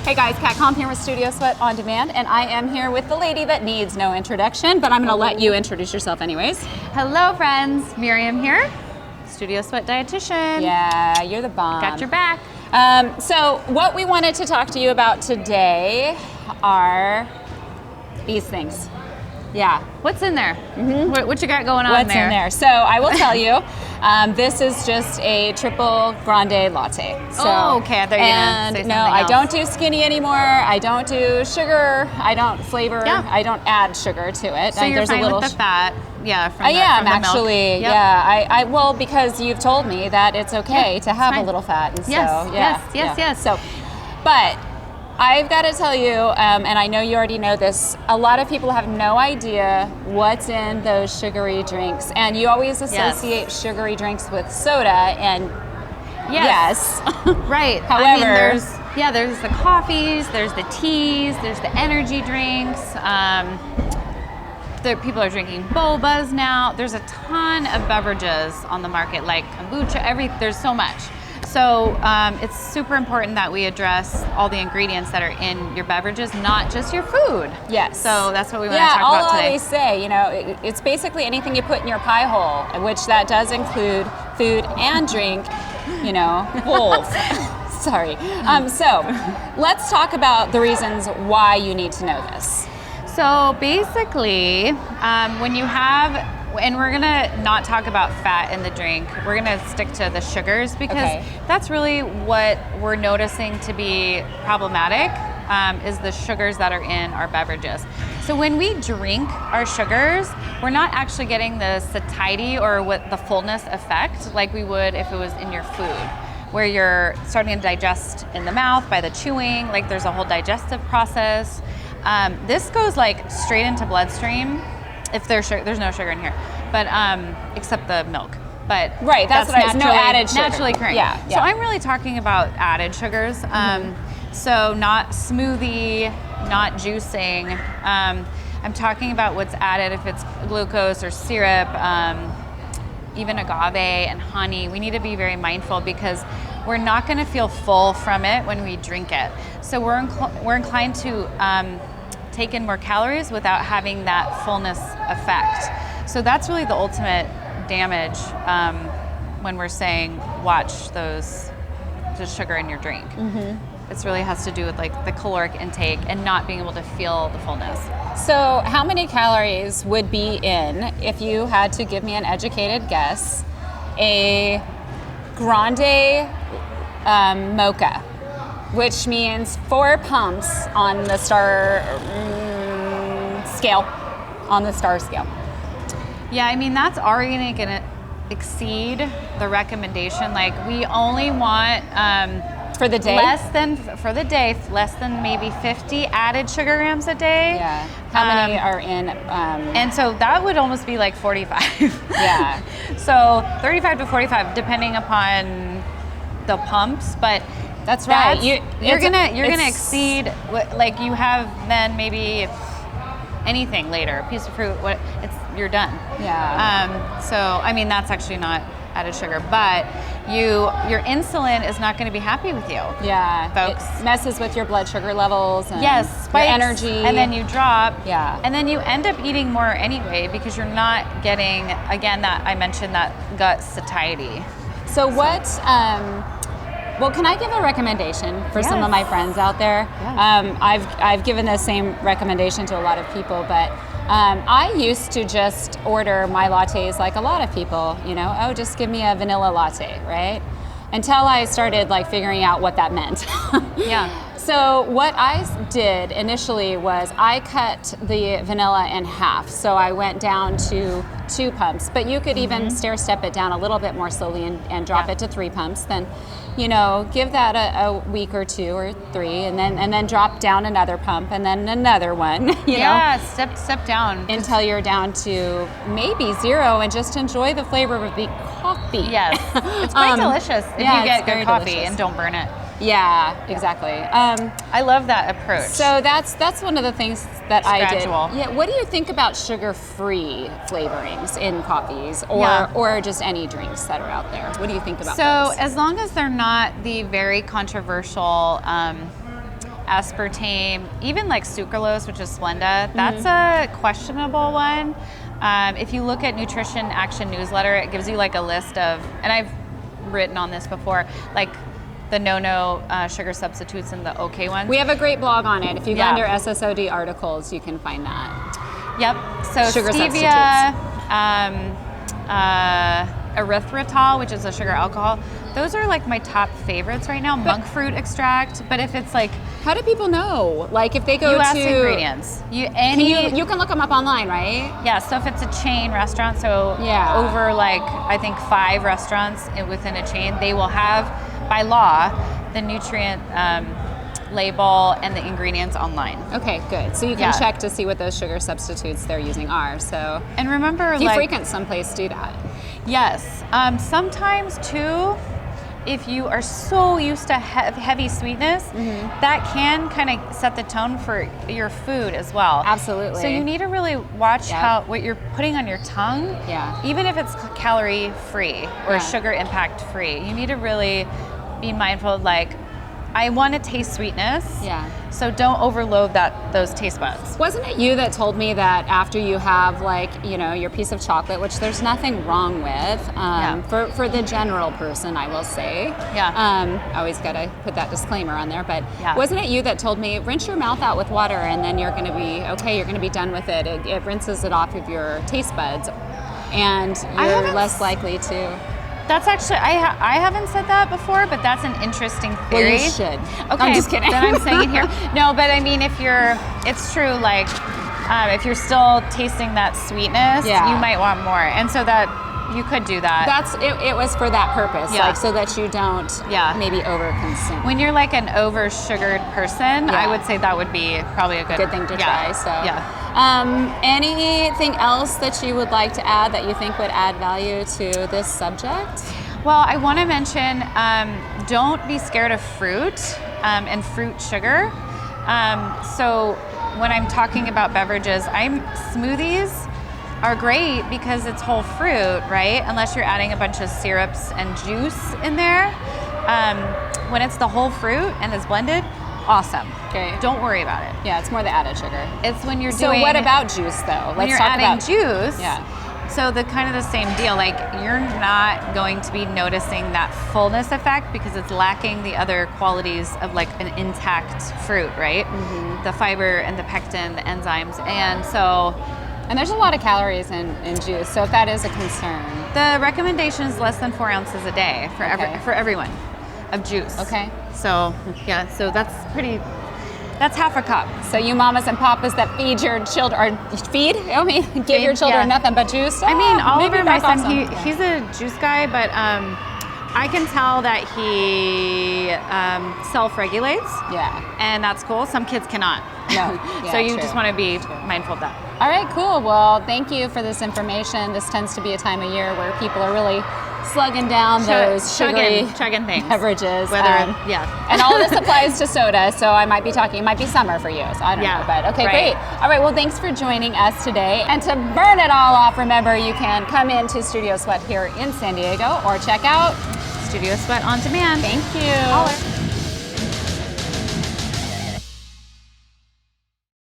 Hey guys, Kat Comp here with Studio Sweat On Demand, and I am here with the lady that needs no introduction, but I'm going to let you introduce yourself anyways. Hello friends, Miriam here, Studio Sweat Dietitian. Yeah, you're the bomb. Got your back. So what we wanted to talk to you about today are these things. Yeah. What's in there? Mm-hmm. What you got going on What's there? in there? So I will tell you, this is just a triple grande latte. So, oh, okay. I thought you were going to say something else. I don't do skinny anymore. I don't do sugar. I don't flavor. Yeah. I don't add sugar to it. So you're there's fine a little with the fat? Yeah, from the, yeah, from I'm the actually, milk. Yep. yeah. Well, because you've told me that it's okay to have a little fat. And yes, so, yeah, yes. So, but I've got to tell you, and I know you already know this, a lot of people have no idea what's in those sugary drinks. And you always associate sugary drinks with soda, and yes. Right. However, I mean, there's the coffees, there's the teas, there's the energy drinks. People are drinking Bobas now. There's a ton of beverages on the market, like kombucha, there's so much. So it's super important that we address all the ingredients that are in your beverages, not just your food. Yes. So that's what we want to talk about today. I'll always say, it's basically anything you put in your pie hole, which that does include food and drink, both. Sorry. So let's talk about the reasons why you need to know this. So basically, when you have, and we're gonna not talk about fat in the drink, we're gonna stick to the sugars because that's really what we're noticing to be problematic, is the sugars that are in our beverages. So when we drink our sugars, we're not actually getting the satiety or the fullness effect like we would if it was in your food, where you're starting to digest in the mouth by the chewing, like there's a whole digestive process. This goes like straight into bloodstream. If there's no sugar in here, but except the milk. But right, that's what no added sugar. Naturally occurring. Yeah. So I'm really talking about added sugars. So not smoothie, not juicing. I'm talking about what's added if it's glucose or syrup, even agave and honey. We need to be very mindful because we're not going to feel full from it when we drink it. So we're inclined to take in more calories without having that fullness effect. So that's really the ultimate damage when we're saying watch the sugar in your drink. It really has to do with like the caloric intake and not being able to feel the fullness. So how many calories would be in, if you had to give me an educated guess, a grande mocha, which means 4 pumps on the star scale, Yeah, I mean, that's already going to exceed the recommendation. Like, we only want for the day, less than maybe 50 added sugar grams a day. Yeah. How many are in? And so that would almost be like 45. Yeah. So 35 to 45, depending upon the pumps, but. That's right. You're gonna exceed. Like you have then maybe anything later, a piece of fruit. You're done. Yeah. So I mean that's actually not added sugar, but your insulin is not going to be happy with you. Yeah, folks. It messes with your blood sugar levels and spikes, your energy, and then you drop. Yeah. And then you end up eating more anyway because you're not getting that I mentioned that gut satiety. So what? Well, can I give a recommendation for some of my friends out there? Yes. I've given the same recommendation to a lot of people, but I used to just order my lattes like a lot of people, just give me a vanilla latte, right? Until I started like figuring out what that meant. Yeah. So what I did initially was I cut the vanilla in half. So I went down to 2 pumps, but you could even stair step it down a little bit more slowly and drop it to 3 pumps. Then, give that a week or 2 or 3, and then drop down another pump, and then another one. Step down until you're down to maybe 0, and just enjoy the flavor of the coffee. Yes, it's quite delicious if you get good coffee and don't burn it. Yeah, exactly. I love that approach. So that's one of the things that I did. Yeah. What do you think about sugar-free flavorings in coffees or just any drinks that are out there? What do you think about those? So as long as they're not the very controversial aspartame, even like sucralose, which is Splenda. That's a questionable one. If you look at Nutrition Action Newsletter, it gives you like a list of, and I've written on this before, like the no sugar substitutes and the okay ones. We have a great blog on it. If you go under SSOD articles, you can find that. Yep. So sugar stevia, erythritol, which is a sugar alcohol. Those are like my top favorites right now. Monk fruit extract. But if it's like, how do people know? Like if they go you ask to ingredients. You can look them up online, right? Yeah. So if it's a chain restaurant, so over like I think 5 restaurants within a chain, they will have by law the nutrient label and the ingredients online. Okay, good. So you can check to see what those sugar substitutes they're using are. So and remember, if you frequent someplace, do that. Yes. Sometimes too, if you are so used to heavy sweetness, that can kind of set the tone for your food as well. Absolutely. So you need to really watch what you're putting on your tongue. Yeah. Even if it's calorie free or sugar impact free, you need to really be mindful of like, I want to taste sweetness. Yeah. So don't overload those taste buds. Wasn't it you that told me that after you have like, your piece of chocolate, which there's nothing wrong with, for the general person, I will say. Yeah. Always got to put that disclaimer on there, but wasn't it you that told me, rinse your mouth out with water and then you're going to be okay, you're going to be done with it. It rinses it off of your taste buds and you're less likely to... That's actually, I haven't said that before, but that's an interesting theory. Well, you should. Okay, I'm just kidding. Then I'm saying it here. No, but I mean, it's true, like, if you're still tasting that sweetness, you might want more. And so that, you could do that. It was for that purpose, like, so that you don't maybe overconsume. When you're like an over-sugared person, I would say that would be probably a good thing to try, so. Anything else that you would like to add that you think would add value to this subject? Well, I want to mention, don't be scared of fruit and fruit sugar. So when I'm talking about beverages, smoothies are great because it's whole fruit, right? Unless you're adding a bunch of syrups and juice in there. When it's the whole fruit and it's blended, awesome. Okay. Don't worry about it. Yeah, it's more the added sugar. It's when you're doing... So what about juice though? When you're adding juice, so the kind of the same deal, like you're not going to be noticing that fullness effect because it's lacking the other qualities of like an intact fruit, right? The fiber and the pectin, the enzymes, and there's a lot of calories in juice, so if that is a concern. The recommendation is less than 4 ounces a day for everyone of juice. Okay. So so that's half a cup. So you mamas and papas that feed your children, give your children nothing but juice. I mean, Oliver, my son, he's a juice guy, but I can tell that he self-regulates. Yeah. And that's cool. Some kids cannot. No. So you just want to be mindful of that. All right, cool. Well, thank you for this information. This tends to be a time of year where people are really slugging down those sugary chugging things, beverages. And all this applies to soda, so it might be summer for you, so I don't know, but okay, great. All right, well, thanks for joining us today. And to burn it all off, remember you can come into Studio Sweat here in San Diego or check out Studio Sweat on demand. Thank you.